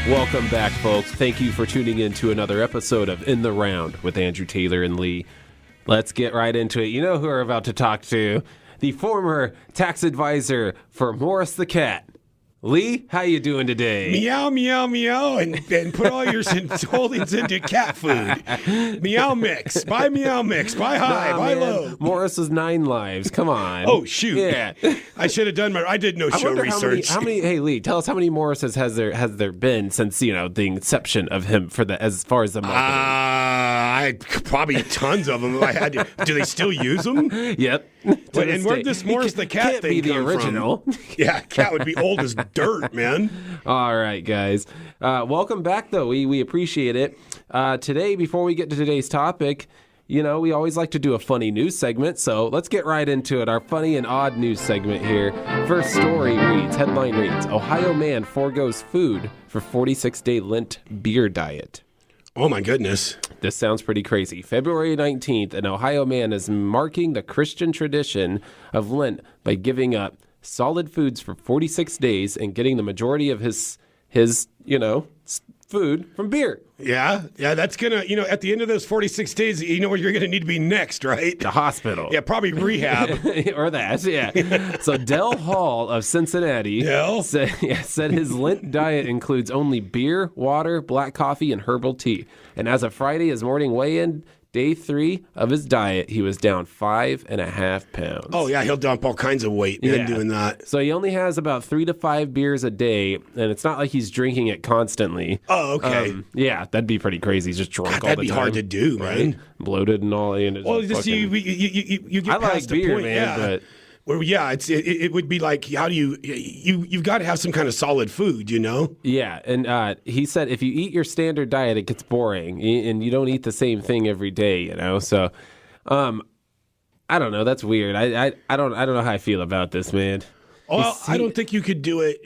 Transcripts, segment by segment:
Welcome back, folks. Thank you for tuning in to another episode of In the Round with Andrew Taylor and Lee. Let's get right into it. You know who we're about to talk to? The former tax advisor for Morris the Cat. Lee, how you doing today? Meow, meow, meow, and put all your holdings into cat food. Meow Mix. Buy Meow Mix. Buy high. Buy low. Morris is 9 lives. Come on. Oh, shoot. Yeah. I should have done I did no show research. How many, hey, Lee, tell us how many Morrises has there been since, the inception of him as far as the marketing? Probably tons of them. Do they still use them? Yep. And where'd this Morris the Cat thing be the come original. From? Yeah, cat would be old as dirt, man. All right, guys. Welcome back, though. We appreciate it. Today, before we get to today's topic, we always like to do a funny news segment, so let's get right into it. Our funny and odd news segment here. First headline reads, Ohio man forgoes food for 46-day Lent beer diet. Oh, my goodness. This sounds pretty crazy. February 19th, an Ohio man is marking the Christian tradition of Lent by giving up solid foods for 46 days and getting the majority of his food from beer. Yeah, that's going to, at the end of those 46 days, you know where you're going to need to be next, right? The hospital. Yeah, probably rehab. Or that, yeah. So Dell Hall of Cincinnati said his Lent diet includes only beer, water, black coffee, and herbal tea. And as of Friday, his morning weigh-in, day 3 of his diet, he was down 5.5 pounds. Oh, yeah, he'll dump all kinds of weight, man, doing that. So he only has about 3 to 5 beers a day, and it's not like he's drinking it constantly. Oh, okay. Yeah, that'd be pretty crazy. He's just drunk all the time. That'd be hard to do, right? man. Bloated and all. You get I past like the beer, point, man, but... Well, yeah, it would be like, how do you've got to have some kind of solid food, Yeah, and he said if you eat your standard diet, it gets boring, and you don't eat the same thing every day, So, I don't know. That's weird. I don't know how I feel about this, man. Well, I don't think you could do it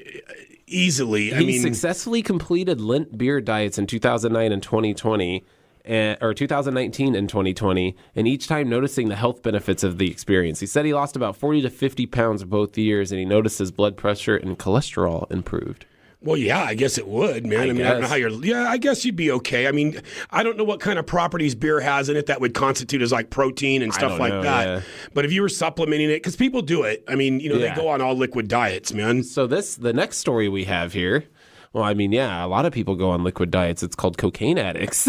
easily. He successfully completed Lent beer diets in 2009 and 2020. Or 2019 and 2020, and each time noticing the health benefits of the experience. He said he lost about 40 to 50 pounds both years, and he noticed his blood pressure and cholesterol improved. Well, yeah, I guess it would, man. I don't know how I guess you'd be okay. I don't know what kind of properties beer has in it that would constitute as like protein and stuff like that. Yeah. But if you were supplementing it, because people do it, they go on all liquid diets, man. So the next story we have here. Well, a lot of people go on liquid diets. It's called cocaine addicts.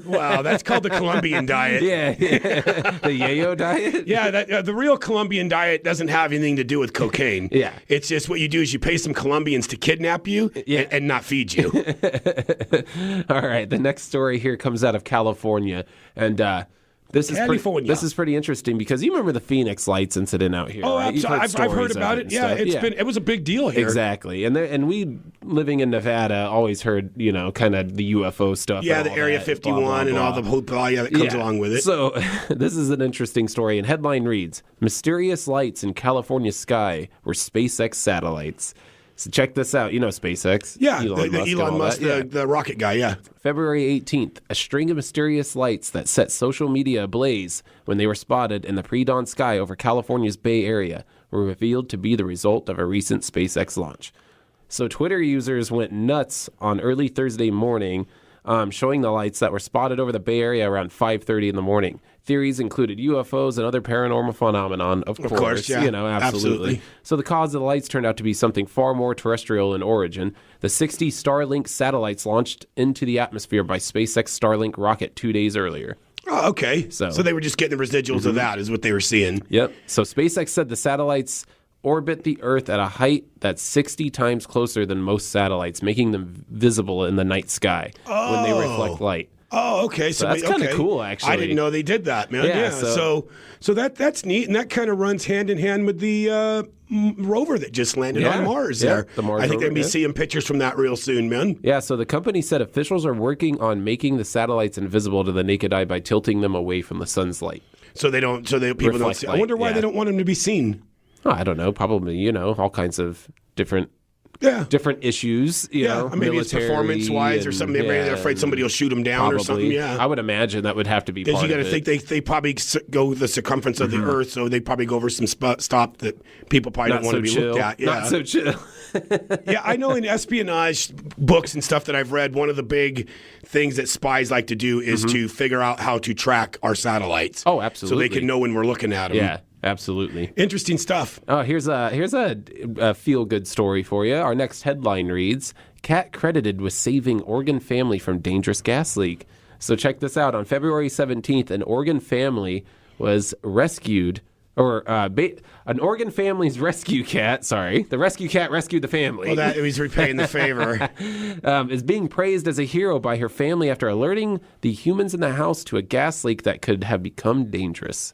Wow, that's called the Colombian diet. Yeah. The yayo diet? Yeah, the real Colombian diet doesn't have anything to do with cocaine. Yeah. It's just what you do is you pay some Colombians to kidnap you and not feed you. All right, the next story here comes out of California, and This is pretty interesting because you remember the Phoenix Lights incident out here. Oh, right? I've heard about it. Yeah, it was a big deal here. Exactly, and we living in Nevada always heard kind of the UFO stuff. Yeah, the Area 51 blah, blah, blah. And all the hoopla that comes along with it. So this is an interesting story. And headline reads: Mysterious lights in California sky were SpaceX satellites. So check this out. You know SpaceX? Yeah, Elon Musk, the rocket guy, yeah. February 18th, a string of mysterious lights that set social media ablaze when they were spotted in the pre-dawn sky over California's Bay Area were revealed to be the result of a recent SpaceX launch. So Twitter users went nuts on early Thursday morning, showing the lights that were spotted over the Bay Area around 5:30 in the morning. Theories included UFOs and other paranormal phenomenon, of course, yeah. Absolutely. So the cause of the lights turned out to be something far more terrestrial in origin. The 60 Starlink satellites launched into the atmosphere by SpaceX Starlink rocket 2 days earlier. Oh, okay. So they were just getting the residuals of that is what they were seeing. Yep. So SpaceX said the satellites orbit the Earth at a height that's 60 times closer than most satellites, making them visible in the night sky when they reflect light. Oh, okay. So that's kind of cool, actually. I didn't know they did that, man. Yeah. So that's neat, and that kind of runs hand in hand with the rover that just landed on Mars. There, the Mars I think rover, they'll be seeing pictures from that real soon, man. Yeah. So the company said officials are working on making the satellites invisible to the naked eye by tilting them away from the sun's light. So people don't see. I wonder why they don't want them to be seen. Oh, I don't know. Probably, all kinds of different issues, you know, maybe it's performance-wise or something. Maybe they're afraid somebody will shoot them down or something. Yeah, I would imagine that would have to be part of it. You got to think they probably go the circumference of the Earth, so they probably go over some stop that people probably don't want to be looked at. Yeah. Not so chill. Yeah, I know in espionage books and stuff that I've read, one of the big things that spies like to do is to figure out how to track our satellites. Oh, absolutely. So they can know when we're looking at them. Yeah. Absolutely. Interesting stuff. Oh, here's a feel-good story for you. Our next headline reads, Cat credited with saving Oregon family from dangerous gas leak. So check this out. On February 17th, an Oregon family was rescued, an Oregon family's rescue cat, the rescue cat rescued the family. Well, that he's repaying the favor. Is being praised as a hero by her family after alerting the humans in the house to a gas leak that could have become dangerous.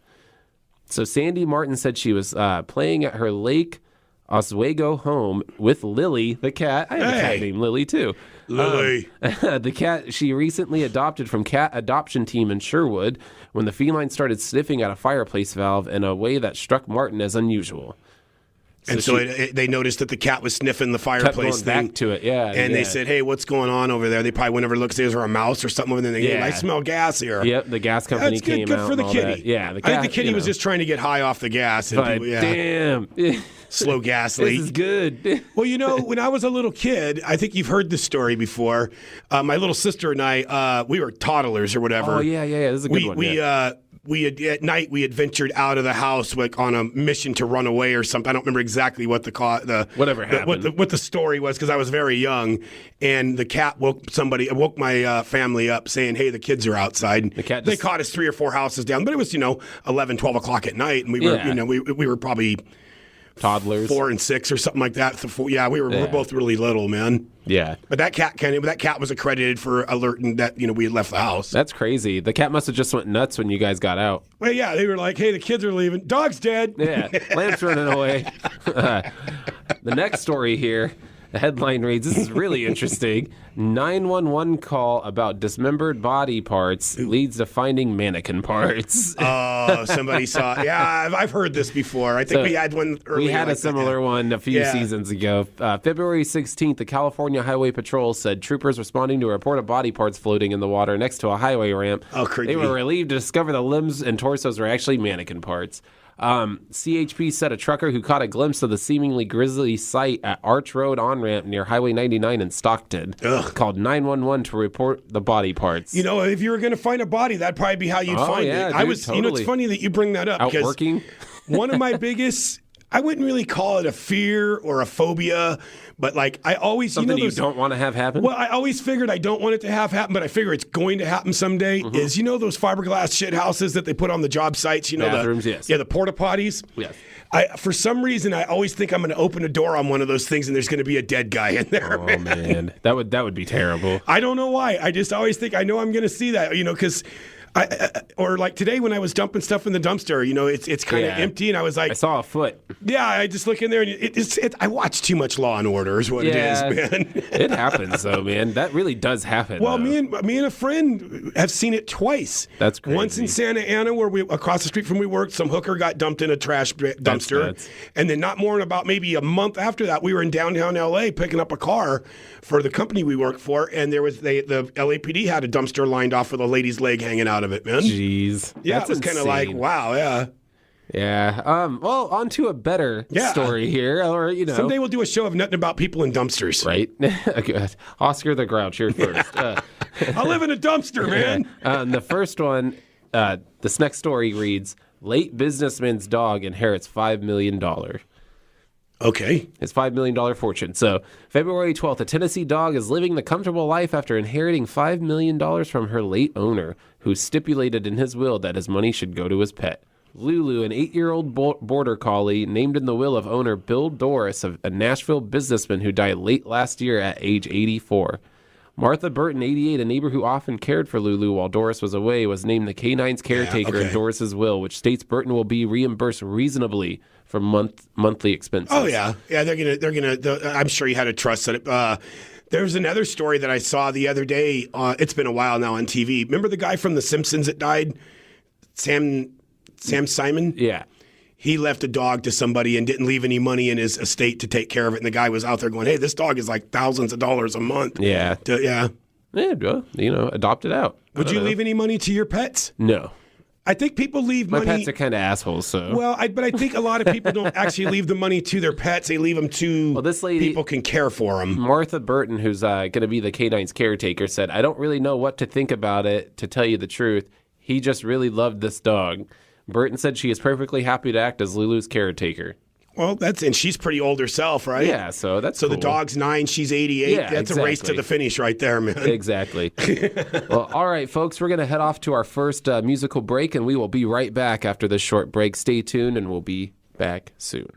So Sandy Martin said she was playing at her Lake Oswego home with Lily, the cat. I have a cat named Lily, too. Lily. The cat she recently adopted from Cat Adoption Team in Sherwood when the feline started sniffing at a fireplace valve in a way that struck Martin as unusual. And so they noticed that the cat was sniffing the fireplace thing. Back to it, yeah. And they said, hey, what's going on over there? They probably went over to look, say, is there a mouse or something over there? Hey, I smell gas here. Yep, the gas company came out. Good for the kitty. That. Yeah, I think the kitty was just trying to get high off the gas. And but damn. Slow gas leak. This is good. Well, when I was a little kid, I think you've heard this story before. My little sister and I, we were toddlers or whatever. Oh, yeah. This is a good one. At night we had ventured out of the house on a mission to run away or something. I don't remember exactly what what the story was because I was very young, and the cat woke my family up saying, "Hey, the kids are outside." They caught us 3 or 4 houses down, but it was 11, 12 o'clock at night, and we were we were probably toddlers, 4 and 6 or something like that. We were both really little, man. Yeah, but that cat was accredited for alerting that we had left the house. That's crazy. The cat must have just went nuts when you guys got out. Well, yeah, they were like, "Hey, the kids are leaving. Dog's dead." Yeah, Lamp's running away. The next story here. The headline reads, this is really interesting. 911 call about dismembered body parts leads to finding mannequin parts. Oh, somebody saw it. Yeah, I've heard this before. I think we had one earlier. We had a similar one a few seasons ago. February 16th, the California Highway Patrol said troopers responding to a report of body parts floating in the water next to a highway ramp. Oh, creepy. They were relieved to discover the limbs and torsos were actually mannequin parts. CHP said a trucker who caught a glimpse of the seemingly grisly sight at Arch Road on-ramp near Highway 99 in Stockton called 911 to report the body parts. If you were going to find a body, that'd probably be how you'd find it. Dude, totally. It's funny that you bring that up. Out working? One of my biggest... I wouldn't really call it a fear or a phobia, but I always... Something you don't want to have happen? Well, I always figured I don't want it to have happen, but I figure it's going to happen someday, is those fiberglass shit houses that they put on the job sites? Bathrooms, yes. Yeah, the porta potties? Yes. For some reason, I always think I'm going to open a door on one of those things and there's going to be a dead guy in there. Oh, man. That would be terrible. I don't know why. I just always think I know I'm going to see that, because... or like today when I was dumping stuff in the dumpster, it's kind of empty, and I was like, I saw a foot. Yeah, I just look in there, and I watch too much Law and Order is what it is, man. It happens though, man. That really does happen. Well, me and a friend have seen it twice. That's crazy. Once in Santa Ana, where we across the street from we worked, some hooker got dumped in a trash dumpster, and then not more than about maybe a month after that, we were in downtown LA picking up a car for the company we work for, and there was the LAPD had a dumpster lined off with a lady's leg hanging out of it, man. Jeez. Yeah, it was kind of like, wow, yeah. Yeah. Well, on to a better story here. Or, someday we'll do a show of nothing about people in dumpsters. Right. Good. Oscar the Grouch, you're first. I live in a dumpster, man. The first one, this next story reads, late businessman's dog inherits $5 million. Okay. His $5 million fortune. So, February 12th, a Tennessee dog is living the comfortable life after inheriting $5 million from her late owner, who stipulated in his will that his money should go to his pet. Lulu, an 8-year-old border collie named in the will of owner Bill Doris, a Nashville businessman who died late last year at age 84. Martha Burton, 88, a neighbor who often cared for Lulu while Doris was away, was named the canine's caretaker in Doris's will, which states Burton will be reimbursed reasonably for monthly expenses. Oh yeah, they're gonna. I'm sure you had a trust that it. There was another story that I saw the other day. It's been a while now on TV. Remember the guy from The Simpsons that died, Sam Simon? Yeah. He left a dog to somebody and didn't leave any money in his estate to take care of it. And the guy was out there going, hey, this dog is like thousands of dollars a month. Yeah. Yeah, adopt it out. Would you leave any money to your pets? No. I think people leave money. My pets are kind of assholes, so. Well, but I think a lot of people don't actually leave the money to their pets. They leave them to this lady, people can care for them. Martha Burton, who's going to be the canine's caretaker, said, I don't really know what to think about it, to tell you the truth. He just really loved this dog. Burton said she is perfectly happy to act as Lulu's caretaker. Well, and she's pretty old herself, right? Yeah, so that's cool. The dog's 9, she's 88. Yeah, that's a race to the finish right there, man. Exactly. Well, all right, folks, we're going to head off to our first musical break, and we will be right back after this short break. Stay tuned, and we'll be back soon.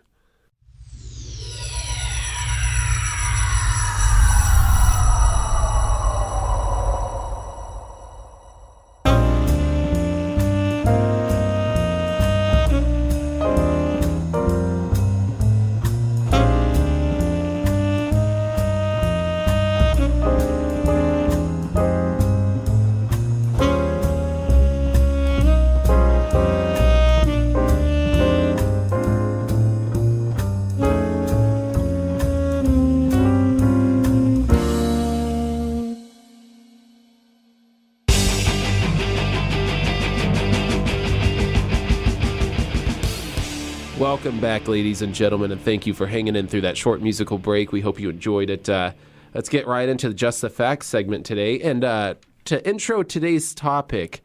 Welcome back, ladies and gentlemen, and thank you for hanging in through that short musical break. We hope you enjoyed it. Let's get right into the Just the Facts segment today. And to intro today's topic,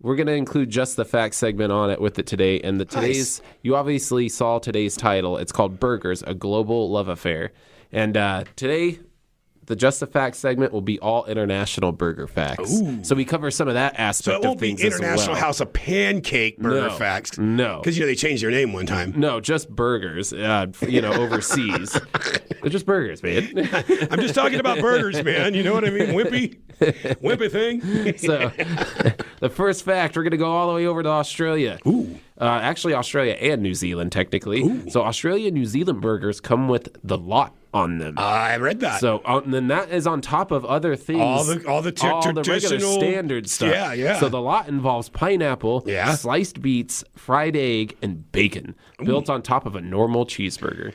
we're going to include Just the Facts segment on it with it today. And you obviously saw today's title. It's called Burgers, a Global Love Affair. And today, the Just the Facts segment will be all international burger facts. Ooh. So we cover some of that aspect of things as well. So it won't be International House of Pancake burger facts. No. Because, they changed their name one time. No, just burgers, overseas. They're just burgers, man. I'm just talking about burgers, man. You know what I mean? Wimpy thing. So the first fact, we're going to go all the way over to Australia. Ooh. Actually, Australia and New Zealand, technically. Ooh. So Australia and New Zealand burgers come with the lot on them. I read that. So and then that is on top of other things. All the regular standard stuff. Yeah. So the lot involves pineapple, sliced beets, fried egg, and bacon, built on top of a normal cheeseburger.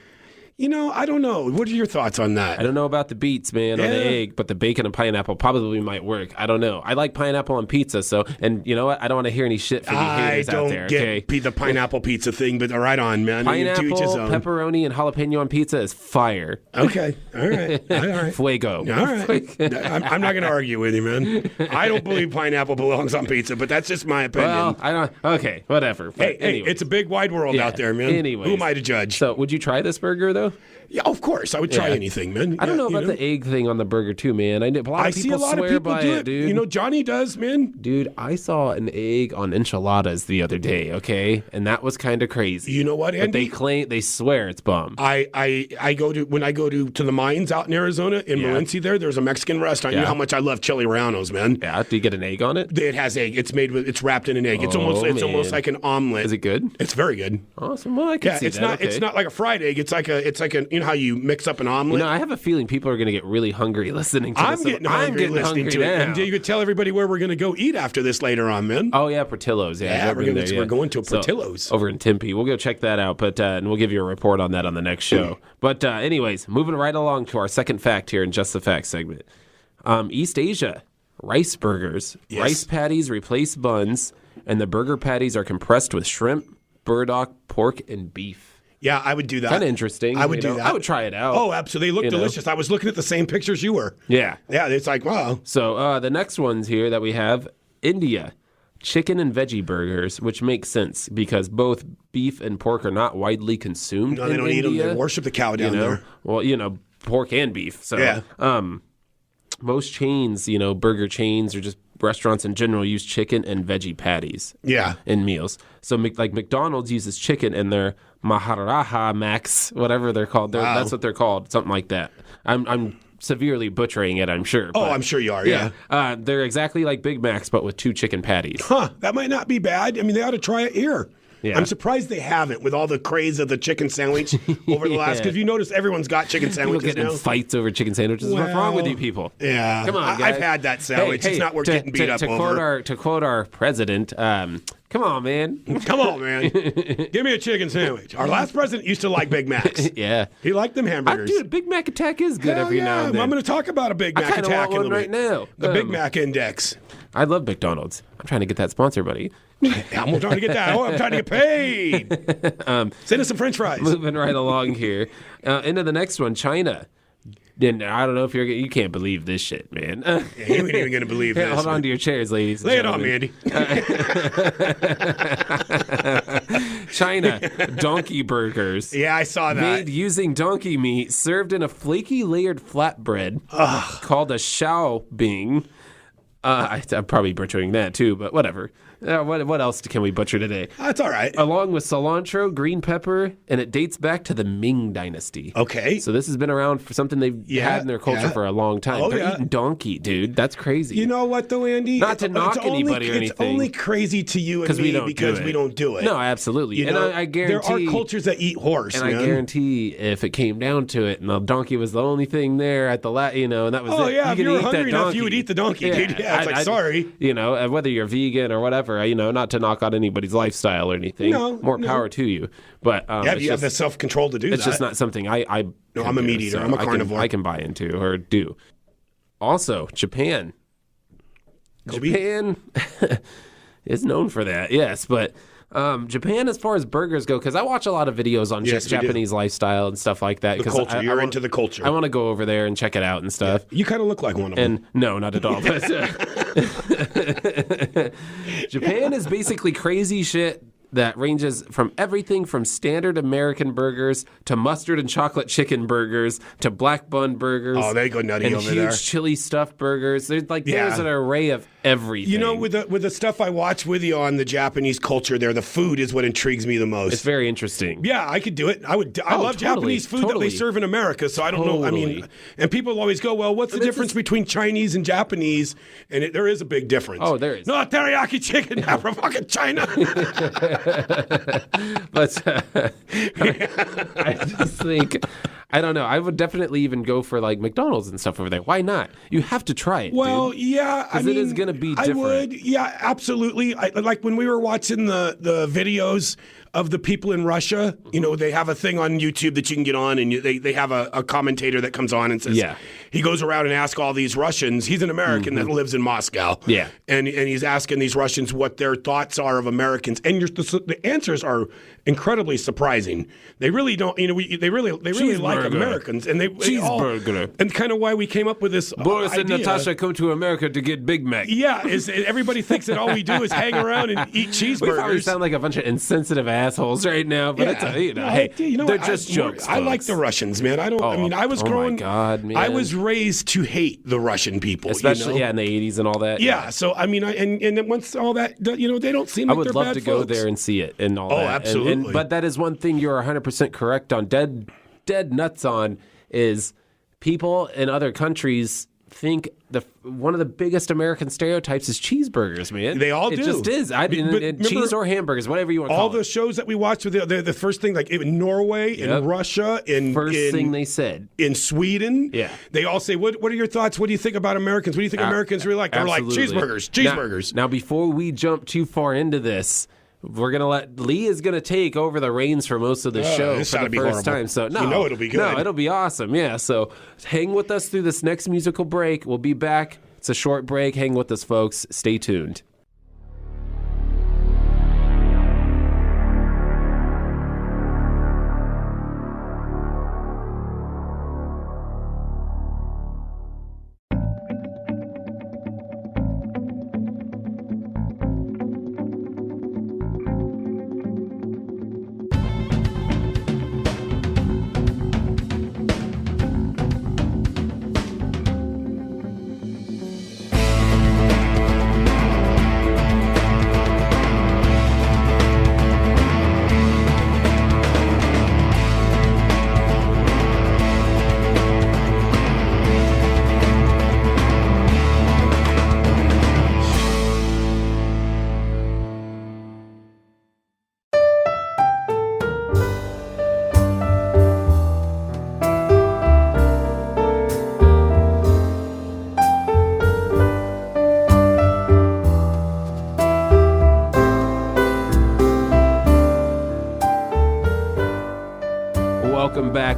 I don't know. What are your thoughts on that? I don't know about the beets, man, on the egg, but the bacon and pineapple probably might work. I don't know. I like pineapple on pizza, and you know what? I don't want to hear any shit from you haters out there. I don't get the pineapple pizza thing, but right on, man. Pineapple, pepperoni, and jalapeno on pizza is fire. Okay. All right. Fuego. All right. I'm not going to argue with you, man. I don't believe pineapple belongs on pizza, but that's just my opinion. Well, I don't. Okay, whatever. Hey, it's a big, wide world out there, man. Anyways. Who am I to judge? So, would you try this burger, though? Yeah, of course. I would try anything, man. I don't know about the egg thing on the burger, too, man. I see a lot of people do it, dude. Johnny does, man. Dude, I saw an egg on enchiladas the other day, okay? And that was kind of crazy. You know what, Andy? But they swear it's bomb. I go to the mines out in Arizona, in Morenci there's a Mexican restaurant. You know how much I love chili rellenos, man. Yeah, do you get an egg on it? It has egg. It's wrapped in an egg. It's almost like an omelet. Is it good? It's very good. Awesome. Well, I can see that. It's not like a fried egg. It's like a how you mix up an omelet. I have a feeling people are going to get really hungry listening to this. I'm getting hungry listening to it. And you could tell everybody where we're going to go eat after this later on, man. Oh, yeah, Portillo's. Yeah, we're going to Portillo's. Over in Tempe. We'll go check that out, but and we'll give you a report on that on the next show. But anyways, moving right along to our second fact here in Just the Facts segment. East Asia, rice burgers. Yes. Rice patties replace buns, and the burger patties are compressed with shrimp, burdock, pork, and beef. Yeah, I would do that. Kind of interesting. I would do that. I would try it out. Oh, absolutely. They look delicious. I was looking at the same pictures you were. Yeah. Yeah, it's like, wow. So the next ones here that we have, India. Chicken and veggie burgers, which makes sense because both beef and pork are not widely consumed in India. No, they don't eat them. They worship the cow down there. Well, pork and beef. So most chains, burger chains are just restaurants in general use chicken and veggie patties. Yeah. In meals. So like McDonald's uses chicken in their Maharaja Max, whatever they're called. Wow. That's what they're called, something like that. I'm severely butchering it, I'm sure. Oh, I'm sure you are, yeah. They're exactly like Big Macs, but with 2 chicken patties. Huh, that might not be bad. I mean, they ought to try it here. Yeah. I'm surprised they haven't with all the craze of the chicken sandwich over the last, because you notice everyone's got chicken People sandwiches getting now. in fights over chicken sandwiches. What's wrong with you people? Yeah. Come on, guys. I've had that sandwich. It's not worth getting beat up over. To quote our president, come on, man. Come on, man. Give me a chicken sandwich. Our last president used to like Big Macs. Yeah. He liked them hamburgers. Dude, Big Mac attack is good Hell every now and then. I'm going to talk about a Big Mac I attack want in a one right minute. now. The Big Mac Index. I love McDonald's. I'm trying to get that sponsor, buddy. I'm trying to get that. Oh, I'm trying to get paid. Send us some French fries. Moving right along here. Into the next one, China. And I don't know if you can't believe this shit, man. Yeah, you ain't even going to believe this. Hold on to your chairs, ladies. Lay it on, Mandy. China, donkey burgers. Yeah, I saw that. Made using donkey meat, served in a flaky layered flatbread called a xiao bing. I'm probably butchering that too, but whatever. What else can we butcher today? That's all right. Along with cilantro, green pepper, and it dates back to the Ming Dynasty. Okay. So this has been around for something they've had in their culture for a long time. They're eating donkey, dude. That's crazy. You know what, though, Andy? Not to knock anybody or anything. It's only crazy to you and me because we don't do it. No, absolutely. You and know, I guarantee there are cultures that eat horse, and man. I guarantee if it came down to it, and the donkey was the only thing there at the and that was it. Oh yeah, if you were eat hungry that enough, you would eat the donkey, dude. Yeah, it's like sorry. You know, whether you're vegan or whatever, not to knock out anybody's lifestyle or anything. No, more power to you. But you have the self-control to do that. It's just not something I No, I'm a meat eater. I'm a carnivore. I can buy into or do. Also, Japan. Kobe? Japan is known for that, yes, but Japan, as far as burgers go, because I watch a lot of videos on just Japanese lifestyle and stuff like that. The culture. You're into the culture. I want to go over there and check it out and stuff. You kind of look like one of them. And no, not at all. But, Japan is basically crazy shit that ranges from everything from standard American burgers to mustard and chocolate chicken burgers to black bun burgers. Oh, they go nutty and over huge there. chili stuffed burgers. There's an array of everything. You know, with the stuff I watch with you on the Japanese culture there, the food is what intrigues me the most. It's very interesting. Yeah, I could do it. I love Japanese food that they serve in America, so I don't know. I mean, and people always go, well, what's the difference between Chinese and Japanese? And there is a big difference. Oh, there is. No, teriyaki chicken now from fucking China. But I just think, I don't know. I would definitely even go for like McDonald's and stuff over there. Why not? You have to try it. Well, dude. yeah, I mean, it is going to be different. I would, yeah, absolutely. Like when we were watching the videos of the people in Russia, they have a thing on YouTube that you can get on, and they have a commentator that comes on and says, he goes around and asks all these Russians. He's an American that lives in Moscow. Yeah. And he's asking these Russians what their thoughts are of Americans. And the answers are incredibly surprising. They really don't, they really like Americans. And Cheeseburger. And kind of why we came up with this Boris idea. and Natasha come to America to get Big Mac. Yeah, everybody thinks that all we do is hang around and eat cheeseburgers. We probably sound like a bunch of insensitive assholes right now, but they're just jokes. I like the Russians, man. I was growing. Oh my God, man. I was raised to hate the Russian people, especially in the 80s and all that. Yeah, so I mean, and then once all that, they don't seem like they're bad I would love to go folks. there and see it and all that. Oh, absolutely. But that is one thing you're 100% correct on. Dead nuts on is people in other countries think one of the biggest American stereotypes is cheeseburgers, man. They all do. It just is. Cheese or hamburgers, whatever you want to call it. All the shows that we watched, the first thing, like in Norway, in Russia, first thing they said. In Sweden, they all say, what are your thoughts? What do you think about Americans? What do you think Americans really like? They're like, cheeseburgers. Now, before we jump too far into this, we're gonna let Lee is gonna take over the reins for most of the show for the first time. So it'll be good. No, it'll be awesome. Yeah. So hang with us through this next musical break. We'll be back. It's a short break. Hang with us, folks. Stay tuned.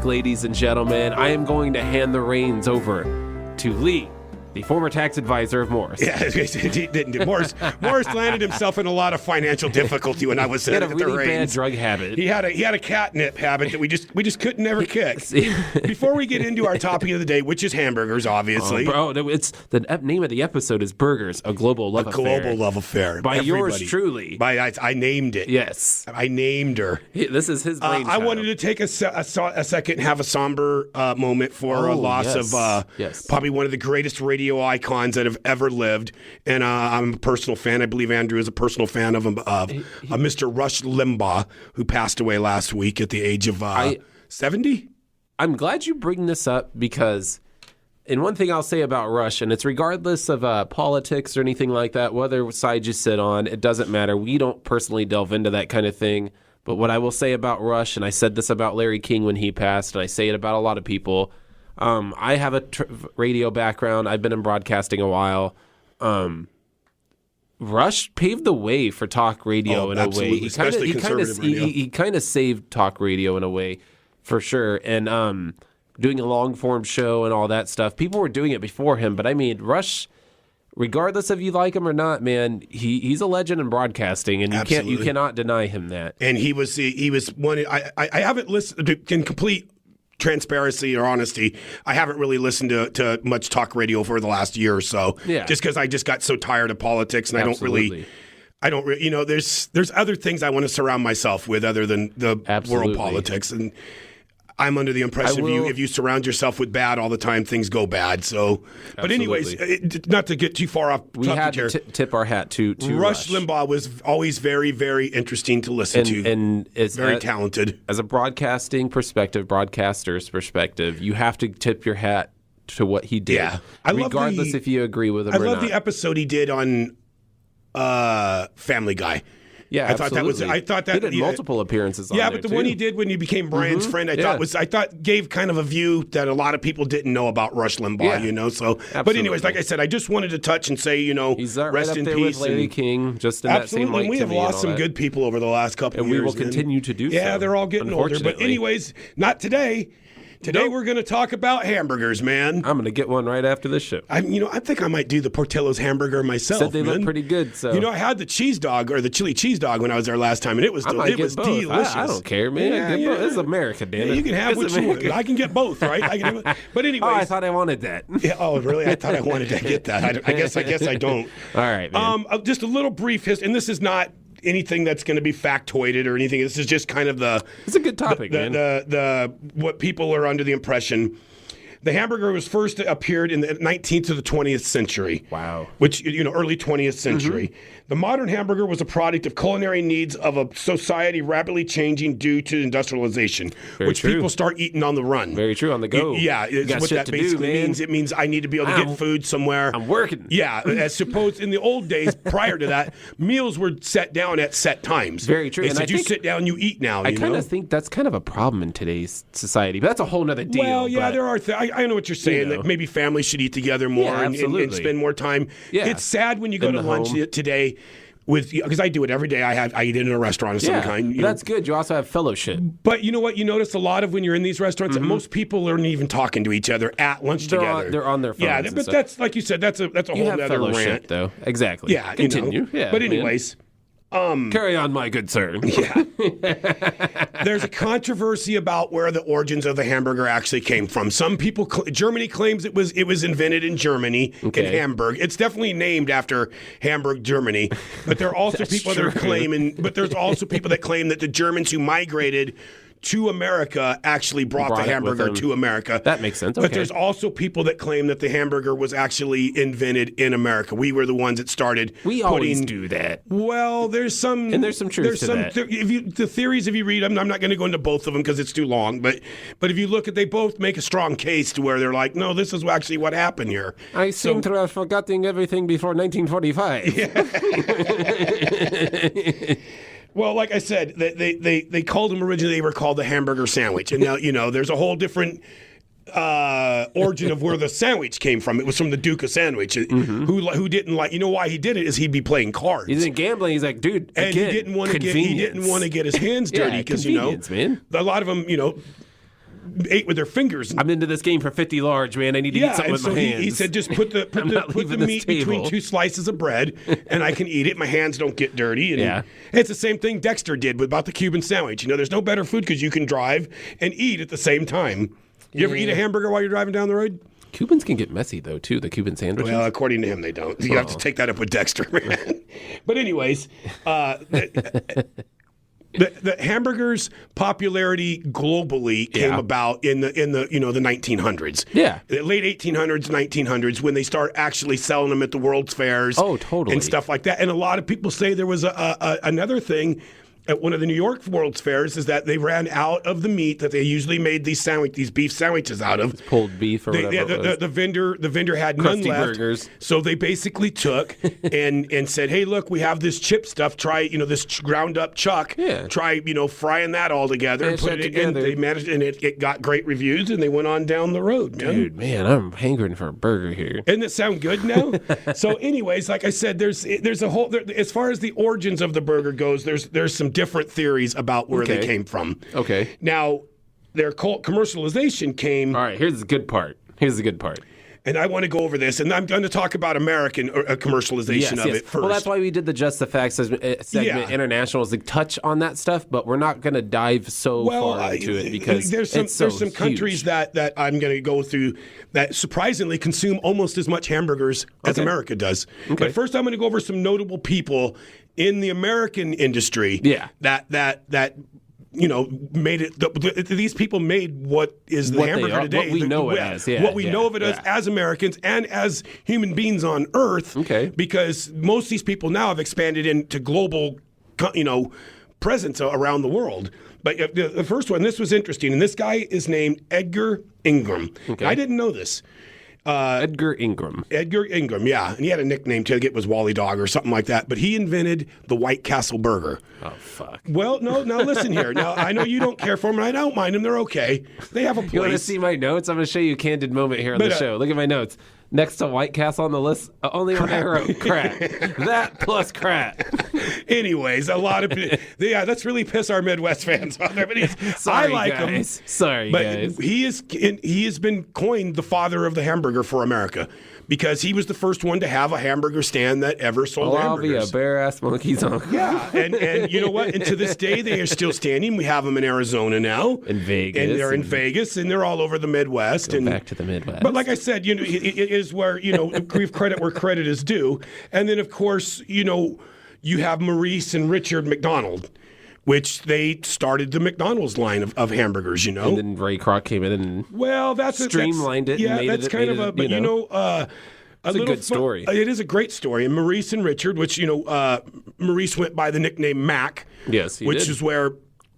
week, ladies and gentlemen, I am going to hand the reins over to Lee, the former tax advisor of Morris. Yeah, he didn't. Morris landed himself in a lot of financial difficulty when I was at the reins. He had a really bad drug habit. He had a catnip habit that we just couldn't never kick. Before we get into our topic of the day, which is hamburgers, obviously. It's the name of the episode is Burgers, a global love affair. A global love affair. By yours truly. I named it. Yes. I named her. This is his brainchild. I wanted to take a second and have a somber moment for a loss of probably one of the greatest radio icons that have ever lived, and I'm a personal fan. I believe Andrew is a personal fan of Mr. Rush Limbaugh, who passed away last week at the age of 70. I'm glad you bring this up because, and one thing I'll say about Rush, and it's regardless of politics or anything like that, whether side you sit on, it doesn't matter. We don't personally delve into that kind of thing. But what I will say about Rush, and I said this about Larry King when he passed, and I say it about a lot of people. I have a radio background. I've been in broadcasting a while. Rush paved the way for talk radio in a way. He kind of saved talk radio in a way, for sure. And doing a long form show and all that stuff. People were doing it before him, but I mean, Rush, regardless of you like him or not, man, he's a legend in broadcasting, and you cannot deny him that. And he was one. I haven't listened in complete transparency or honesty. I haven't really listened to much talk radio for the last year or so. Yeah. Just because I just got so tired of politics, and Absolutely. I don't really, there's other things I want to surround myself with other than the world politics. And I'm under the impression if you surround yourself with bad all the time, things go bad. So, but anyways, not to get too far off. We had to tip our hat to Rush Limbaugh was always very, very interesting to listen to, and very talented. As a broadcaster's perspective, you have to tip your hat to what he did. Yeah, regardless if you agree with him or not. I love the episode he did on Family Guy. Yeah, I thought that he did multiple appearances on there. Yeah, but the one he did when he became Brian's friend, I thought gave kind of a view that a lot of people didn't know about Rush Limbaugh, So, Absolutely. But anyways, like I said, I just wanted to touch and say, he's rest right up in there peace. With Larry King, just in absolutely, that same light. And we have lost some good people over the last couple of years, and we will continue to do so. Yeah, they're all getting older. But anyways, not today. Today we're going to talk about hamburgers, man. I'm going to get one right after this show. I think I might do the Portillo's hamburger myself. Said they look pretty good. So I had the cheese dog or the chili cheese dog when I was there last time, and it was delicious. I don't care, man. I get both. This is America, damn it. You can have what you want. I can get both, right? But anyways, I thought I wanted that. Yeah. Oh, really? I thought I wanted to get that. I guess I don't. All right, man. Just a little brief history, and this is not anything that's going to be factoided or anything. This is just kind of it's a good topic, man. The what people are under the impression. The hamburger was first appeared in the 19th to the 20th century. Wow. Which, early 20th century. Mm-hmm. The modern hamburger was a product of culinary needs of a society rapidly changing due to industrialization, people start eating on the run. Very true, on the go. Yeah, it's what that basically means. It means I need to be able to get food somewhere. I'm working. Yeah, as opposed in the old days, prior to that, meals were set down at set times. Very true. They said you sit down, you eat now. I kind of think that's kind of a problem in today's society, but that's a whole nother deal. Well, yeah, there are I know what you're saying, that maybe families should eat together more and spend more time. Yeah. It's sad when you go to lunch today because I do it every day. I eat in a restaurant of some kind. That's good. You also have fellowship. But you know what? You notice a lot of when you're in these restaurants, that most people aren't even talking to each other at lunch together. They're on their phones. Yeah, but that's like you said. That's a whole other rant, though. Exactly. Yeah, continue. Yeah, but anyways. Carry on, my good sir. Yeah. There's a controversy about where the origins of the hamburger actually came from. Some people, Germany claims it was invented in Germany, in Hamburg. It's definitely named after Hamburg, Germany. But there are also people that are claiming. But there's also people that claim that the Germans who migrated to America actually brought the hamburger to America. That makes sense. But there's also people that claim that the hamburger was actually invented in America. We were the ones that started. We always do that. Well, there's some truth to that. The theories, if you read them, I'm not going to go into both of them because it's too long. But if you look at, they both make a strong case to where they're like, no, this is actually what happened here. I seem to have forgotten everything before 1945. Yeah. Well, like I said, they called them originally. They were called the hamburger sandwich, and now there's a whole different origin of where the sandwich came from. It was from the Duke of Sandwich, who didn't like. You know why he did it? Is he'd be playing cards. He's in gambling. He's like, dude, and he didn't want to get his hands dirty because man. A lot of them, ate with their fingers. I'm into this game for 50 large, man. I need to eat something with my hands. He said, just put the meat between two slices of bread, and I can eat it. My hands don't get dirty. And it's the same thing Dexter did about the Cuban sandwich. There's no better food because you can drive and eat at the same time. You ever eat a hamburger while you're driving down the road? Cubans can get messy, though, too, the Cuban sandwiches. Well, according to him, they don't. You have to take that up with Dexter, man. But anyways, the hamburger's popularity globally came about in the the 1900s. Yeah, the late 1800s, 1900s, when they start actually selling them at the World's Fairs. Oh, totally, and stuff like that. And a lot of people say there was another thing at one of the New York World's Fairs is that they ran out of the meat that they usually made these beef sandwiches out of. It's pulled beef or whatever. The vendor had Crusty none left. Burgers. So they basically took and said, "Hey, look, we have this chip stuff. Try this ground up chuck. Yeah. Try frying that all together and put it in." They managed, and it got great reviews, and they went on down the road. Man. Dude, man, I'm hankering for a burger here. Doesn't it sound good now? So, anyways, like I said, there's a whole as far as the origins of the burger goes. There's some different theories about where they came from. Okay. Now, their commercialization came. All right, here's the good part. And I want to go over this, and I'm going to talk about American commercialization of it first. Well, that's why we did the Just the Facts segment international, is to touch on that stuff, but we're not going to dive so far into it because there's some countries that I'm going to go through that surprisingly consume almost as much hamburgers as America does. Okay. But first, I'm going to go over some notable people in the American industry that made it. These people made what is the hamburger today. What we know it as. Yeah, what we know of it as Americans and as human beings on Earth. Okay. Because most of these people now have expanded into global, presence around the world. But the first one, this was interesting, and this guy is named Edgar Ingram. Okay. I didn't know this. Edgar Ingram, yeah. And he had a nickname, too. I think it was Wally Dog or something like that. But he invented the White Castle burger. Oh, fuck. Well, no, now listen here. Now, I know you don't care for them, and I don't mind them. They're okay. They have a place. You want to see my notes? I'm going to show you a candid moment here on the show. Look at my notes. Next to White Castle on the list, only on Arrow, crack. That plus crack. Anyways, a lot of let's really piss our Midwest fans off there. But I like him. Sorry, guys. He has been coined the father of the hamburger for America because he was the first one to have a hamburger stand that ever sold hamburgers. I'll be a bare-ass monkey's uncle. Yeah, and you know what? And to this day, they are still standing. We have them in Arizona now. In Vegas. And they're in Vegas, and they're all over the Midwest. Back to the Midwest. But like I said, it is where, give credit where credit is due. And then, of course, you have Maurice and Richard McDonald, which they started the McDonald's line of hamburgers, And then Ray Kroc came in and streamlined it. Yeah, and that's kind of a, but it's a good story. It is a great story. And Maurice and Richard, which, Maurice went by the nickname Mac. Yes, which is where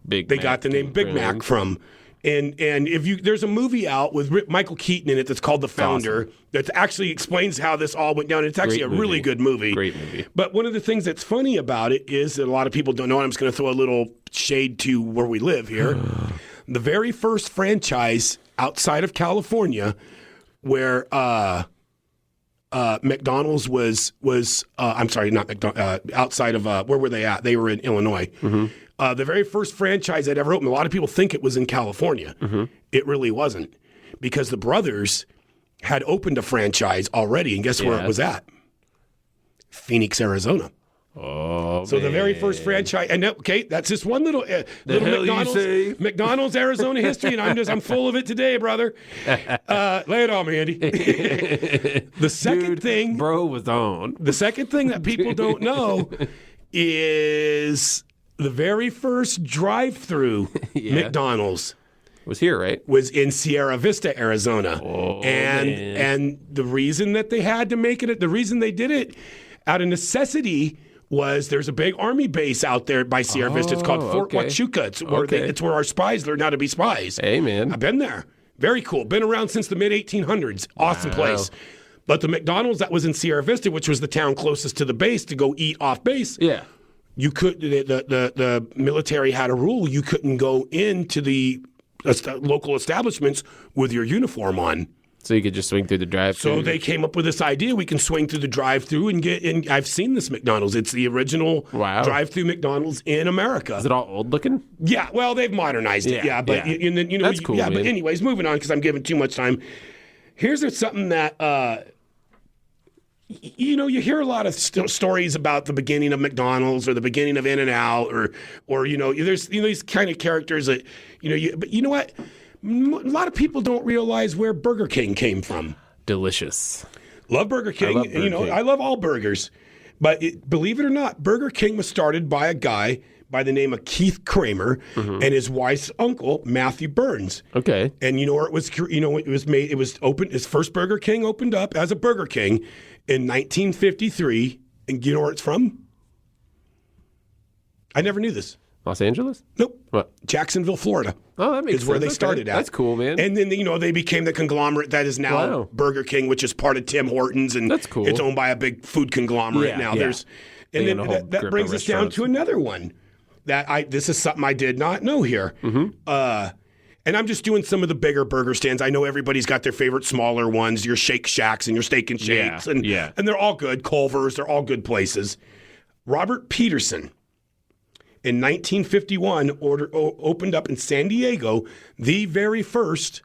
they got the name Big Mac from. And there's a movie out with Michael Keaton in it that's called The Founder that actually explains how this all went down. It's actually a really good movie. Great movie. But one of the things that's funny about it is that a lot of people don't know, and I'm just going to throw a little shade to where we live here. The very first franchise outside of California where McDonald's was I'm sorry, not McDonald's, outside of where were they at? They were in Illinois. Mm-hmm. The very first franchise that ever opened, a lot of people think it was in California. Mm-hmm. It really wasn't, because the brothers had opened a franchise already, and guess where it was at? Phoenix, Arizona. Oh, so the very first franchise, and that's just one little McDonald's Arizona history, and I'm full of it today, brother. Lay it on me, Andy. The second thing, bro, was on. The second thing that people don't know is the very first drive-through McDonald's was here, right? Was in Sierra Vista, Arizona. Oh, and the reason that they had to make it, the reason they did it out of necessity, was there's a big army base out there by Sierra Vista. It's called Fort Huachuca. It's where our spies learned how to be spies. Hey, man. I've been there. Very cool. Been around since the mid-1800s. Awesome place. But the McDonald's that was in Sierra Vista, which was the town closest to the base to go eat off base, you could. The military had a rule: you couldn't go into the local establishments with your uniform on. So you could just swing through the drive-thru. So they came up with this idea: we can swing through the drive-thru and get. And I've seen this McDonald's. It's the original drive-thru McDonald's in America. Is it all old looking? Yeah. Well, they've modernized it. Yeah, but you know, that's cool. Yeah, man. but anyways, moving on because I'm giving too much time. Here's something that. You know, you hear a lot of stories about the beginning of McDonald's or the beginning of In-N-Out or you know, there's these kind of characters that but you know what? A lot of people don't realize where Burger King came from. Delicious. Love Burger King. I love all burgers, but believe it or not, Burger King was started by a guy by the name of Keith Kramer and his wife's uncle Matthew Burns. Okay. And you know where it was? You know, it was made. It was opened. His first Burger King opened up as a Burger King in 1953. And you know where it's from? I never knew this. Los Angeles? Nope. What? Jacksonville, Florida. Oh, that makes sense. Is where they started at. That's cool, man. And then they became the conglomerate that is now Burger King, which is part of Tim Hortons, and that's cool. It's owned by a big food conglomerate now. Yeah. That brings us down to another one this is something I did not know here. And I'm just doing some of the bigger burger stands. I know everybody's got their favorite smaller ones, your Shake Shacks and your Steak and Shakes. And they're all good. Culver's, they're all good places. Robert Peterson, in 1951, opened up in San Diego the very first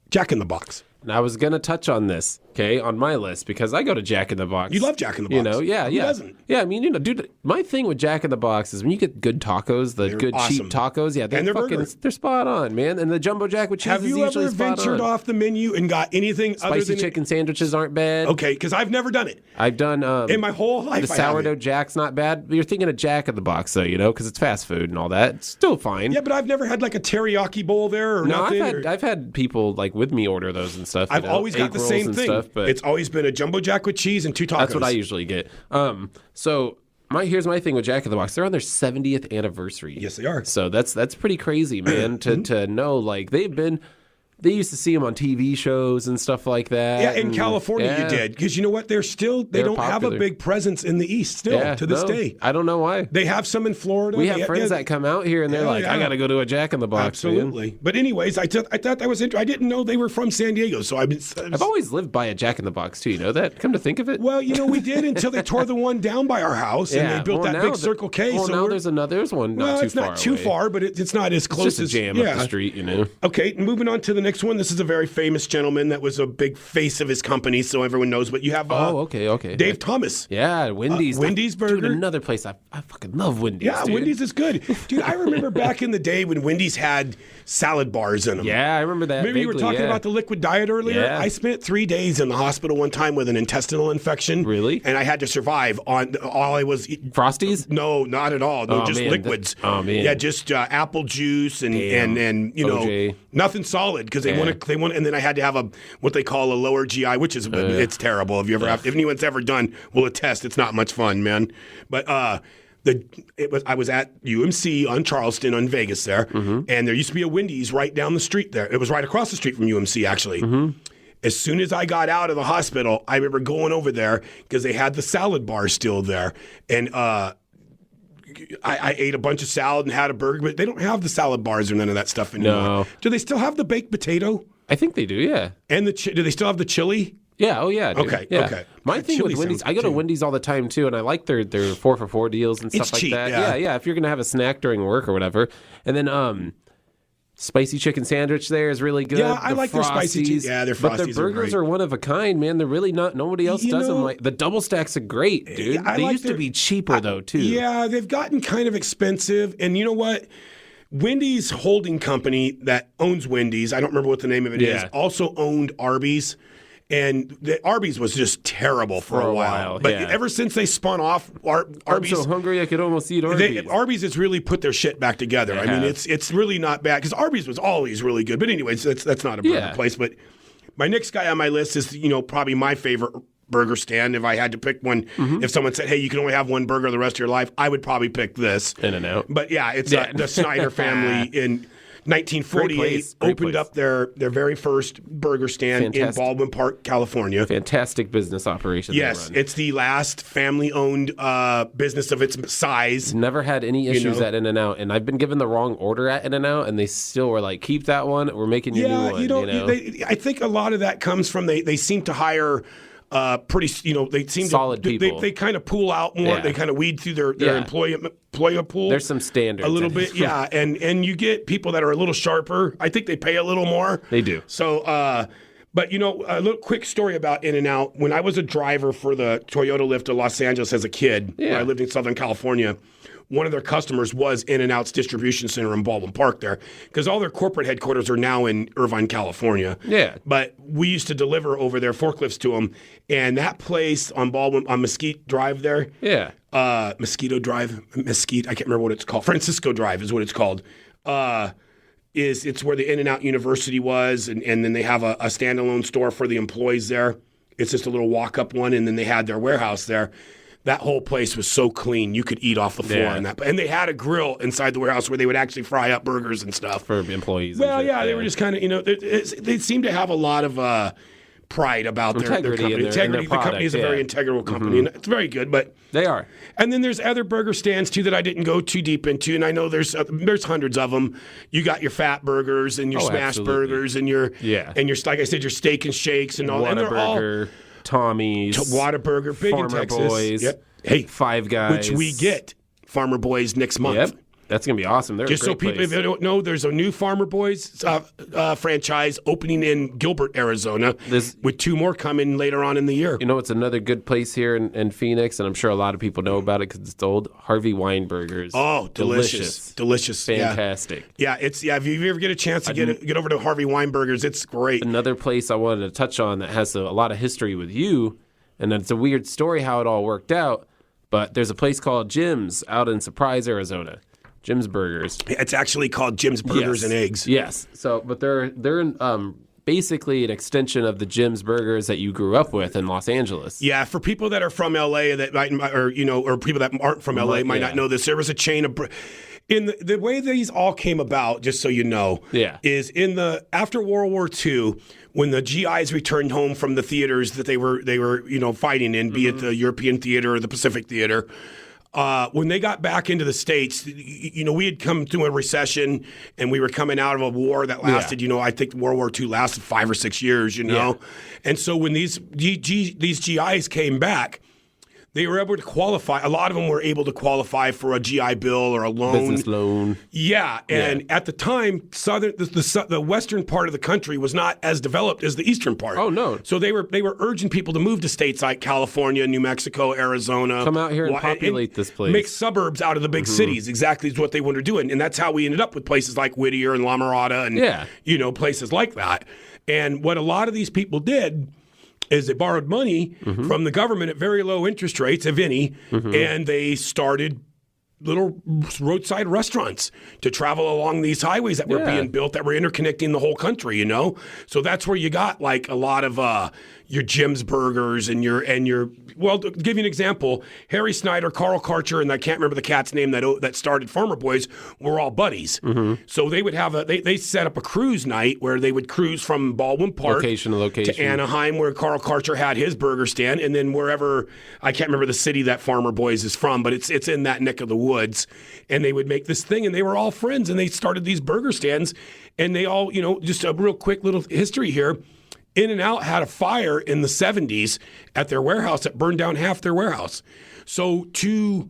Jack in the Box. And I was going to touch on this, okay, on my list, because I go to Jack in the Box. You love Jack in the Box. You know, yeah. Who doesn't? Yeah, I mean, dude, my thing with Jack in the Box is when you get good tacos, they're good awesome. Cheap tacos, they're spot on, man. And the Jumbo Jack with cheese Have is you usually ever spot on. ventured off the menu and got anything other than Spicy chicken sandwiches aren't bad. Okay, because I've never done it. I've done in my whole life. The sourdough Jack's not bad. But you're thinking of Jack in the Box, though, because it's fast food and all that. It's still fine. Yeah, but I've never had like a teriyaki bowl there or nothing. I've had people like with me order those and stuff. I've always got the same thing. Stuff, but it's always been a Jumbo Jack with cheese and 2 tacos. That's what I usually get. So here's my thing with Jack in the Box. They're on their 70th anniversary. Yes, they are. So that's pretty crazy, man. to know like they used to see them on TV shows and stuff like that. Yeah, in California you did. Because you know what? They don't have a big presence in the East still to this day. I don't know why. They have some in Florida. We have friends that come out here and they're I got to go to a Jack in the Box. Absolutely. Man. But anyways, I thought that was interesting. I didn't know they were from San Diego. So I've always lived by a Jack in the Box too. You know that? Come to think of it. Well, we did until they tore the one down by our house and they built that big Circle K. Well, now there's one not too far. It's not too far, but it's not as close as a jam up the street, Okay, moving on to the next one. This is a very famous gentleman that was a big face of his company, so everyone knows. But you have okay. Dave Thomas. Yeah, Wendy's. Wendy's Burger. Dude, another place I fucking love Wendy's. Yeah, dude. Wendy's is good. Dude, I remember back in the day when Wendy's had salad bars in them. Yeah, I remember that. Maybe you were talking about the liquid diet earlier. Yeah. I spent 3 days in the hospital one time with an intestinal infection. Really? And I had to survive on all I was eating. Frosties? No, not at all. No, just liquids. Man. Yeah, just apple juice and OJ. Nothing solid because they want and then I had to have what they call a lower GI, which is it's terrible. If anyone's ever done, will attest it's not much fun, man. But I was at UMC on Charleston on Vegas there, and there used to be a Wendy's right down the street there. It was right across the street from UMC actually. As soon as I got out of the hospital, I remember going over there because they had the salad bar still there, and I ate a bunch of salad and had a burger, but they don't have the salad bars or none of that stuff anymore. No. Do they still have the baked potato? I think they do, yeah. And do they still have the chili? Yeah, oh yeah. Dude. Okay, yeah. okay. My thing with Wendy's, I go to Wendy's all the time too, and I like their 4 for $4 deals and stuff like cheap, that. Yeah. If you're gonna have a snack during work or whatever, and then spicy chicken sandwich there is really good. Yeah, I like their spicy chicken. Yeah, their Frosties but their burgers are one of a kind, man. They're really not. Nobody else does them. Like the double stacks are great, dude. They used to be cheaper though too. Yeah, they've gotten kind of expensive, and you know what? Wendy's holding company that owns Wendy's, I don't remember what the name of it is, also owned Arby's. And the Arby's was just terrible for a while. But ever since they spun off Arby's, I'm so hungry I could almost eat Arby's. Arby's has really put their shit back together. I mean, it's really not bad because Arby's was always really good. But anyways, that's not a burger place. But my next guy on my list is probably my favorite burger stand. If I had to pick one, if someone said, "Hey, you can only have one burger the rest of your life," I would probably pick this. In-N-Out. But yeah, it's the Snyder family in 1948, opened up their very first burger stand in Baldwin Park, California. Fantastic business operation. Yes, it's the last family-owned business of its size. Never had any issues at In-N-Out, and I've been given the wrong order at In-N-Out, and they still were like, keep that one, we're making you a new one. I think a lot of that comes from they seem to hire pretty, they seem solid people. They kind of pool out more. Yeah. They kind of weed through their employee pool. There's some standards. A little bit, yeah. And you get people that are a little sharper. I think they pay a little more. They do. So, but a little quick story about In-N-Out. When I was a driver for the Toyota Lift of Los Angeles as a kid, when I lived in Southern California, one of their customers was In-N-Out's distribution center in Baldwin Park there, because all their corporate headquarters are now in Irvine, California. Yeah. But we used to deliver over their forklifts to them, and that place on Mesquite Drive there. Yeah. Mosquito Drive, Mesquite. I can't remember what it's called. Francisco Drive is what it's called. It's where the In-N-Out University was, and then they have a standalone store for the employees there. It's just a little walk-up one, and then they had their warehouse there. That whole place was so clean, you could eat off the floor. And they had a grill inside the warehouse where they would actually fry up burgers and stuff. For employees. Well, they were just kind of, they seem to have a lot of pride about their company. Integrity. The company is a very integral company, and it's very good. But they are. And then there's other burger stands, too, that I didn't go too deep into, and I know there's hundreds of them. You got your fat burgers and your smash burgers and your, like I said, your steak and shakes and all that. And they're all Tommy's, Whataburger, big Farmer in Texas. Boys, yep. Hey, Five Guys, which we get Farmer Boys next month. Yep, that's gonna be awesome. They're just so people, if they don't know, there's a new Farmer Boys franchise opening in Gilbert, Arizona, with 2 more coming later on in the year. It's another good place here in Phoenix, and I'm sure a lot of people know about it because it's old. Harvey Weinbergers. Oh, delicious, fantastic. Yeah, it's If you ever get a chance to get over to Harvey Weinbergers, it's great. Another place I wanted to touch on that has a lot of history with you, and it's a weird story how it all worked out. But there's a place called Jim's out in Surprise, Arizona. Jim's Burgers. It's actually called Jim's Burgers and Eggs. Yes. So, but they're basically an extension of the Jim's Burgers that you grew up with in Los Angeles. Yeah, for people that are from LA that might, or people that aren't from LA might not know this. There was a chain of. In the way these all came about, just so you know, is after World War II, when the GIs returned home from the theaters that they were fighting in, be it the European theater or the Pacific theater. When they got back into the States, we had come through a recession and we were coming out of a war that lasted, I think World War II lasted 5 or 6 years, And so when these GIs came back, they were able to qualify. A lot of them were able to qualify for a GI Bill or a loan. Business loan. Yeah, and at the time, the western part of the country was not as developed as the eastern part. Oh, no. So they were urging people to move to states like California, New Mexico, Arizona. Come out here and populate this place. Make suburbs out of the big cities, exactly is what they wanted to do. And that's how we ended up with places like Whittier and La Mirada and places like that. And what a lot of these people did is they borrowed money from the government at very low interest rates, if any, and they started little roadside restaurants to travel along these highways that were being built that were interconnecting the whole country, So that's where you got like a lot of your Jim's Burgers and your well, to give you an example, Harry Snyder, Carl Karcher, and I can't remember the cat's name that started Farmer Boys, were all buddies. So they would have they set up a cruise night where they would cruise from Baldwin Park to Anaheim, where Carl Karcher had his burger stand, and then wherever, I can't remember the city that Farmer Boys is from, but it's in that neck of the woods. And they would make this thing, and they were all friends, and they started these burger stands, and they all, just a real quick little history here. In-N-Out had a fire in the 70s at their warehouse that burned down half their warehouse. So to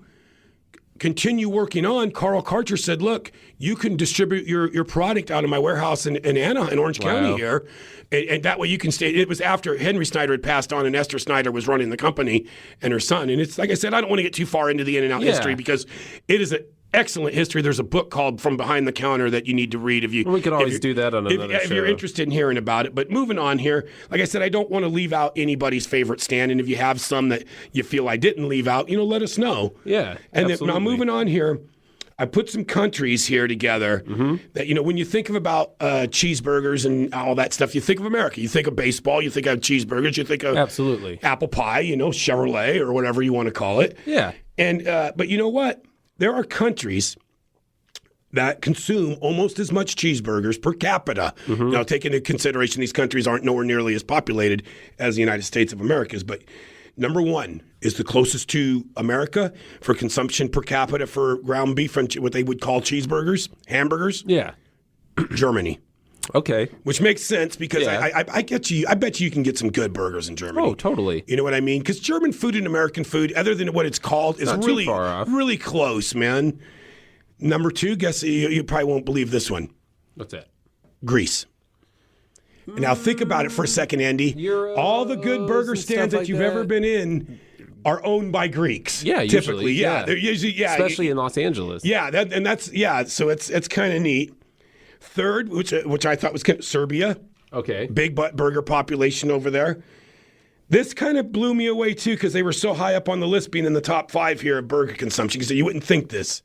continue working on, Carl Karcher said, look, you can distribute your product out of my warehouse in Anaheim, in Orange County here, and that way you can stay. It was after Henry Snyder had passed on and Esther Snyder was running the company and her son. And it's like I said, I don't want to get too far into the In-N-Out history because it is an excellent history. There's a book called From Behind the Counter that you need to read. We could always do that on another show. If you're interested in hearing about it. But moving on here, like I said, I don't want to leave out anybody's favorite stand. And if you have some that you feel I didn't leave out, let us know. Yeah, and then, now moving on here, I put some countries here together that, when you think of about cheeseburgers and all that stuff, you think of America. You think of baseball, you think of cheeseburgers, you think of apple pie, Chevrolet or whatever you want to call it. Yeah. And but you know what? There are countries that consume almost as much cheeseburgers per capita. Now, take into consideration these countries aren't nowhere nearly as populated as the United States of America is, but number one is the closest to America for consumption per capita for ground beef and what they would call cheeseburgers, hamburgers. Yeah. Germany. Okay. Which makes sense because I get you. I bet you can get some good burgers in Germany. Oh, totally. You know what I mean? Because German food and American food, other than what it's called, is Not really, too far off. really close, man. Number two, guess you probably won't believe this one. What's that? Greece. Now think about it for a second, Andy. Euros All the good burger and stands stuff that like you've that. ever been in are owned by Greeks. Yeah, typically. usually, yeah. They're usually, Especially in Los Angeles. Yeah, so it's kind of neat. Third, which I thought was Serbia. Okay. Big butt burger population over there. This kind of blew me away too because they were so high up on the list, being in the top 5 here of burger consumption. Because you wouldn't think this.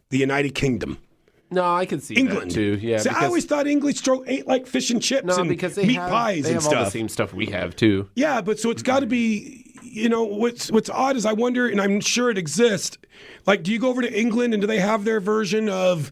The United Kingdom. No, I can see England that too. Yeah. See, I always thought English ate like fish and chips and because they meat have, pies they and have stuff. all the same stuff we have too. Yeah, but so it's got to be. You know what's odd is I wonder, and I'm sure it exists. Like, do you go over to England and do they have their version of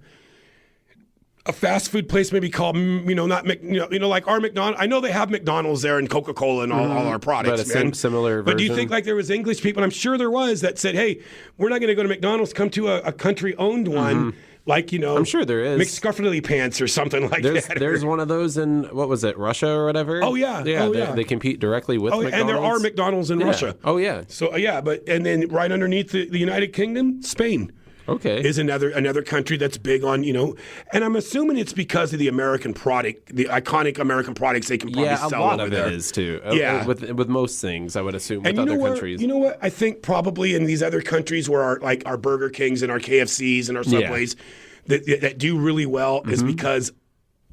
a fast food place maybe called, not like our McDonald's? I know they have McDonald's there and Coca-Cola and all our products, But a similar version. But do you think like there was English people, and I'm sure there was, that said, hey, we're not going to go to McDonald's, come to a country-owned one, like, I'm sure there is. McScuffily Pants or something like that. There's one of those in, what was it, Russia or whatever? Oh, yeah. Yeah, Oh, they, yeah. they compete directly with McDonald's. And there are McDonald's in Russia. Oh, yeah. So, and then right underneath the United Kingdom, Spain. Okay. Is another country that's big on, and I'm assuming it's because of the American product, the iconic American products they can probably sell a lot over of there. it is too. Yeah. With most things, I would assume, with And other countries. You know what? I think probably in these other countries where our Burger Kings and our KFCs and our Subways that do really well is because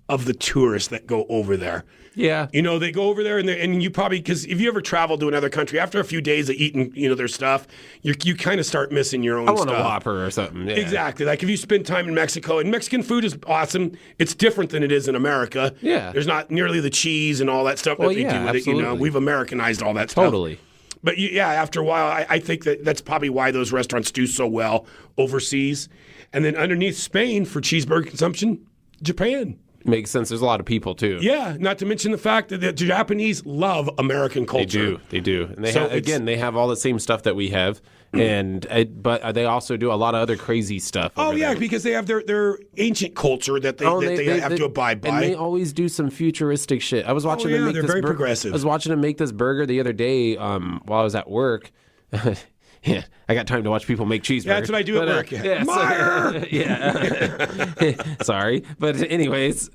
of the tourists that go over there. Yeah. They go over there and you probably, because if you ever travel to another country, after a few days of eating, their stuff, you kind of start missing your own stuff. I want a Whopper or something. Yeah. Exactly. Like if you spend time in Mexico, and Mexican food is awesome. It's different than it is in America. Yeah. There's not nearly the cheese and all that stuff that they do with absolutely. it. We've Americanized all that stuff. Totally. But after a while, I think that's probably why those restaurants do so well overseas. And then underneath Spain for cheeseburger consumption, Japan. Makes sense. There's a lot of people too. Yeah, not to mention the fact that the Japanese love American culture. They do. And they have all the same stuff that we have, but they also do a lot of other crazy stuff. Oh yeah, there. because they have their ancient culture that they have to abide by. And they always do some futuristic shit. I was watching them make they're this very progressive. I was watching them make this burger the other day while I was at work. Yeah, I got time to watch people make cheeseburgers. Yeah, that's what I do at work. Sorry. But anyways,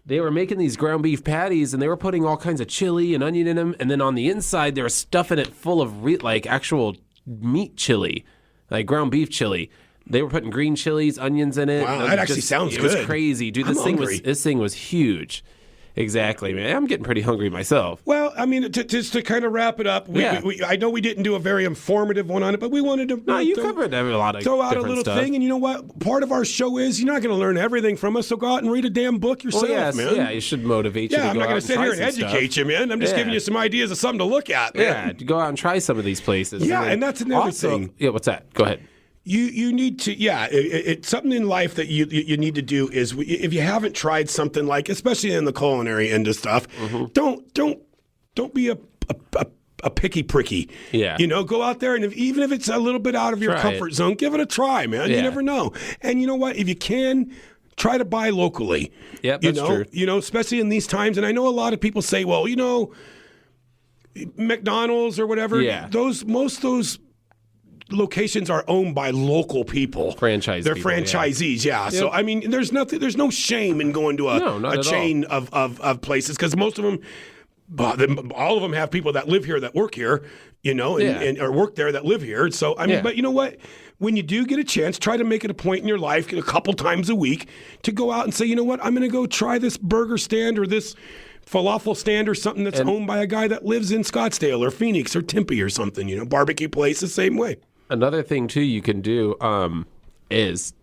they were making these ground beef patties, and they were putting all kinds of chili and onion in them. And then on the inside, they were stuffing it full of actual meat chili, like ground beef chili. They were putting green chilies, onions in it. Wow, that actually sounds good. It was crazy, dude. This thing was huge. Exactly, man. I'm getting pretty hungry myself. Well, I mean, just to kind of wrap it up, I know we didn't do a very informative one on it, but we wanted to covered a lot of throw out a different little stuff. thing. And you know what? Part of our show is you're not going to learn everything from us, so go out and read a damn book yourself, man. Yeah, it should motivate you. Yeah, to I'm go not going out to sit here and educate you, man. I'm just giving you some ideas of something to look at, man. Yeah, to go out and try some of these places. Yeah, and that's another thing. Yeah, what's that? Go ahead. You need to, it's something in life that you need to do is if you haven't tried something like, especially in the culinary end of stuff, don't be a picky pricky. Yeah. Go out there and even if it's a little bit out of your comfort zone, give it a try, man. Yeah. You never know. And you know what? If you can, try to buy locally. Yeah, that's true. Especially in these times. And I know a lot of people say, well, McDonald's or whatever. Yeah. Most of those locations are owned by local people. They're franchisees, yeah. Yep. So I mean, there's no shame in going to a chain of places because most of them, all of them have people that live here that work here, and or work there that live here. So I mean, but you know what? When you do get a chance, try to make it a point in your life a couple times a week to go out and say, you know what, I'm going to go try this burger stand or this falafel stand or something that's owned by a guy that lives in Scottsdale or Phoenix or Tempe or something. Barbecue place the same way. Another thing, too, you can do is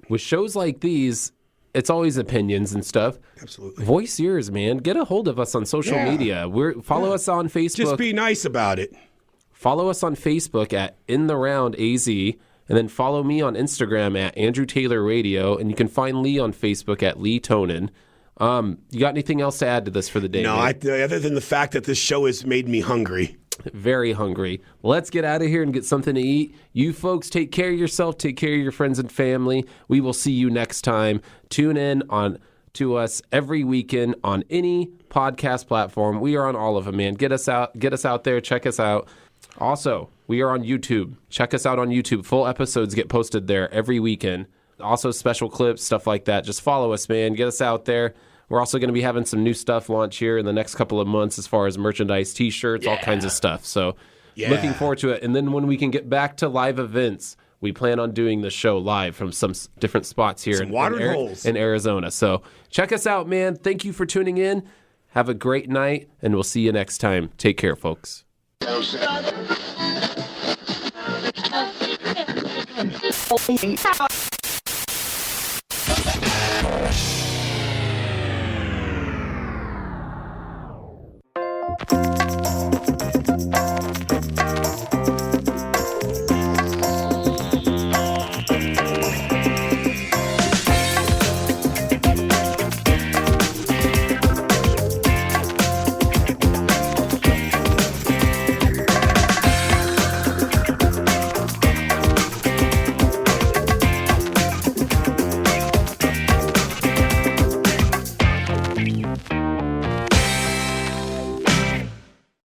with shows like these, it's always opinions and stuff. Absolutely. Voice yours, man. Get a hold of us on social media. Follow us on Facebook. Just be nice about it. Follow us on Facebook at In the Round AZ, and And then follow me on Instagram at Andrew Taylor Radio, and you can find Lee on Facebook at Lee Tonin. You got anything else to add to this for the day? No, other than the fact that this show has made me hungry. Very hungry. Let's get out of here and get something to eat. You folks take care of yourself, take care of your friends and family. We will see you next time. Tune in to us every weekend on any podcast platform. We are on all of them, man. Get us out there, check us out. Also, we are on YouTube. Check us out on YouTube. Full episodes get posted there every weekend. Also special clips, stuff like that. Just follow us, man. Get us out there. We're also going to be having some new stuff launch here in the next couple of months as far as merchandise, T-shirts, all kinds of stuff. So looking forward to it. And then when we can get back to live events, we plan on doing the show live from some different spots here in Arizona. So check us out, man. Thank you for tuning in. Have a great night, and we'll see you next time. Take care, folks.